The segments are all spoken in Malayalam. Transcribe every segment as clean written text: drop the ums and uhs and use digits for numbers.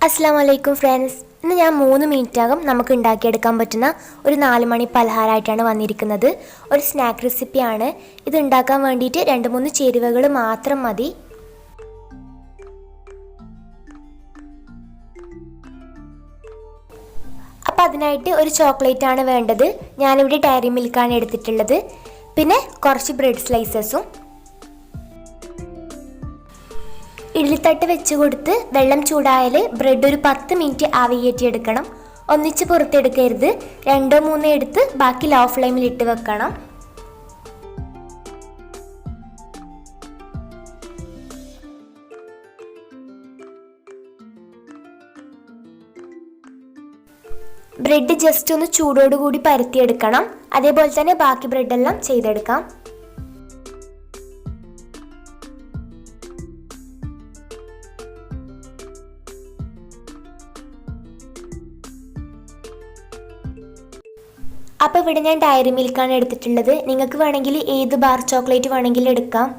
അസ്സലാമലൈക്കും ഫ്രണ്ട്സ്, ഇന്ന് ഞാൻ 3 മിനിറ്റകം നമുക്ക് ഉണ്ടാക്കിയെടുക്കാൻ പറ്റുന്ന ഒരു 4 മണി പലഹാരമായിട്ടാണ് വന്നിരിക്കുന്നത്. ഒരു സ്നാക്ക് റെസിപ്പിയാണ്. ഇത് ഉണ്ടാക്കാൻ വേണ്ടിയിട്ട് 2-3 ചേരുവകൾ മാത്രം മതി. അപ്പോൾ അതിനായിട്ട് ഒരു ചോക്ലേറ്റ് ആണ് വേണ്ടത്. ഞാനിവിടെ ഡയറി മിൽക്കാണ് എടുത്തിട്ടുള്ളത്. പിന്നെ കുറച്ച് ബ്രെഡ് സ്ലൈസസും. ഇഡ്ഡലിത്തട്ട് വെച്ച് കൊടുത്ത് വെള്ളം ചൂടായാൽ ബ്രെഡ് ഒരു 10 മിനിറ്റ് ആവി കയറ്റിയെടുക്കണം. ഒന്നിച്ച് പുറത്തെടുക്കരുത്. 2-3 എടുത്ത് ബാക്കി ലോ ഫ്ലെയിമിൽ ഇട്ട് വെക്കണം. ബ്രെഡ് ജസ്റ്റ് ഒന്ന് ചൂടോടുകൂടി പരത്തിയെടുക്കണം. അതേപോലെ തന്നെ ബാക്കി ബ്രെഡെല്ലാം ചെയ്തെടുക്കാം. അപ്പോൾ ഇവിടെ ഞാൻ ഡയറി മിൽക്കാണ് എടുത്തിട്ടുള്ളത്. നിങ്ങൾക്ക് വേണമെങ്കിൽ ഏത് ബാർ ചോക്ലേറ്റ് വേണമെങ്കിലും എടുക്കാം.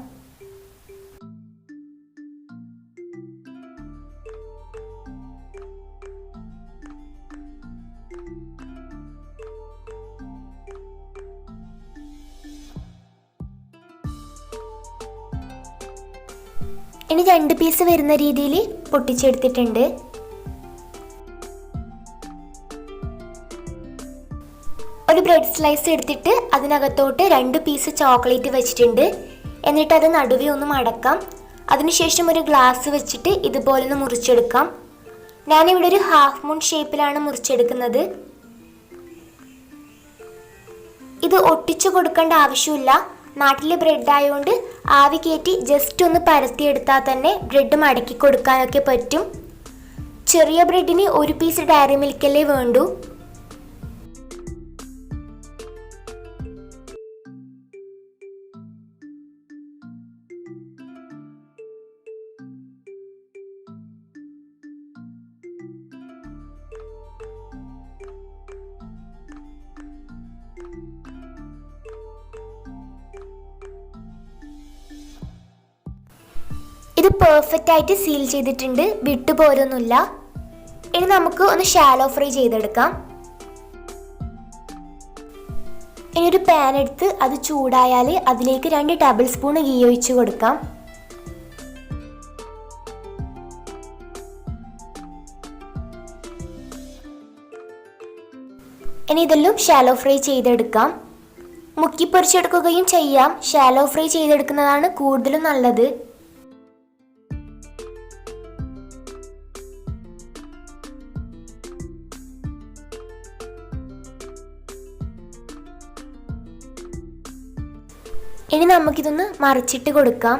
ഇനി 2 പീസ് വരുന്ന രീതിയിൽ പൊട്ടിച്ചെടുത്തിട്ടുണ്ട്. ഒരു ബ്രെഡ് സ്ലൈസ് എടുത്തിട്ട് അതിനകത്തോട്ട് 2 പീസ് ചോക്ലേറ്റ് വെച്ചിട്ടുണ്ട്. എന്നിട്ട് അത് നടുവേ ഒന്ന് മടക്കാം. അതിനുശേഷം ഒരു ഗ്ലാസ് വെച്ചിട്ട് ഇതുപോലെ ഒന്ന് മുറിച്ചെടുക്കാം. ഞാനിവിടെ ഒരു ഹാഫ് മൂൺ ഷേപ്പിലാണ് മുറിച്ചെടുക്കുന്നത്. ഇത് ഒട്ടിച്ചു കൊടുക്കേണ്ട ആവശ്യമില്ല. നാട്ടിലെ ബ്രെഡ് ആയതുകൊണ്ട് ആവി കയറ്റി ജസ്റ്റ് ഒന്ന് പരത്തിയെടുത്താൽ തന്നെ ബ്രെഡ് മടക്കി കൊടുക്കാനൊക്കെ പറ്റും. ചെറിയ ബ്രെഡിന് 1 പീസ് ഡയറി മിൽക്കല്ലേ വേണ്ടൂ. ഇത് പെർഫെക്റ്റ് ആയിട്ട് സീൽ ചെയ്തിട്ടുണ്ട്. വിട്ടുപോരൊന്നുമില്ല. ഇനി നമുക്ക് ഒന്ന് ഷാലോ ഫ്രൈ ചെയ്തെടുക്കാം. ഇനി ഒരു പാൻ എടുത്ത് അത് ചൂടായാൽ അതിലേക്ക് 2 ടേബിൾ സ്പൂൺ ഗീ ഒഴിച്ച് കൊടുക്കാം. ഇനി ഇതെല്ലാം ഷാലോ ഫ്രൈ ചെയ്തെടുക്കാം. മുക്കി പൊരിച്ചെടുക്കുകയും ചെയ്യാം. ഷാലോ ഫ്രൈ ചെയ്തെടുക്കുന്നതാണ് കൂടുതലും നല്ലത്. ഇനി നമുക്കിതൊന്ന് മറിച്ചിട്ട് കൊടുക്കാം.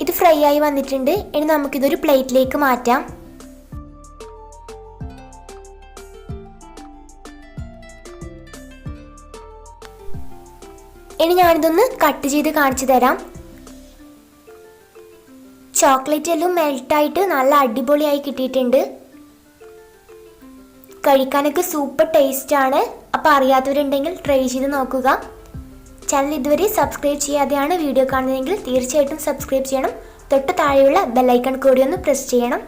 ഇത് ഫ്രൈ ആയി വന്നിട്ടുണ്ട്. ഇനി നമുക്കിതൊരു പ്ലേറ്റിലേക്ക് മാറ്റാം. ഇനി ഞാനിതൊന്ന് കട്ട് ചെയ്ത് കാണിച്ചു തരാം. ചോക്ലേറ്റ് എല്ലാം മെൽട്ടായിട്ട് നല്ല അടിപൊളിയായി കിട്ടിയിട്ടുണ്ട്. കഴിക്കാനൊക്കെ സൂപ്പർ ടേസ്റ്റാണ്. അപ്പോൾ അറിയാത്തവരുണ്ടെങ്കിൽ ട്രൈ ചെയ്ത് നോക്കുക. ചാനൽ ഇതുവരെ സബ്സ്ക്രൈബ് ചെയ്യാതെയാണ് വീഡിയോ കാണുന്നതെങ്കിൽ തീർച്ചയായിട്ടും സബ്സ്ക്രൈബ് ചെയ്യണം. തൊട്ട് താഴെയുള്ള ബെല്ലൈക്കൺ കൂടി ഒന്ന് പ്രസ് ചെയ്യണം.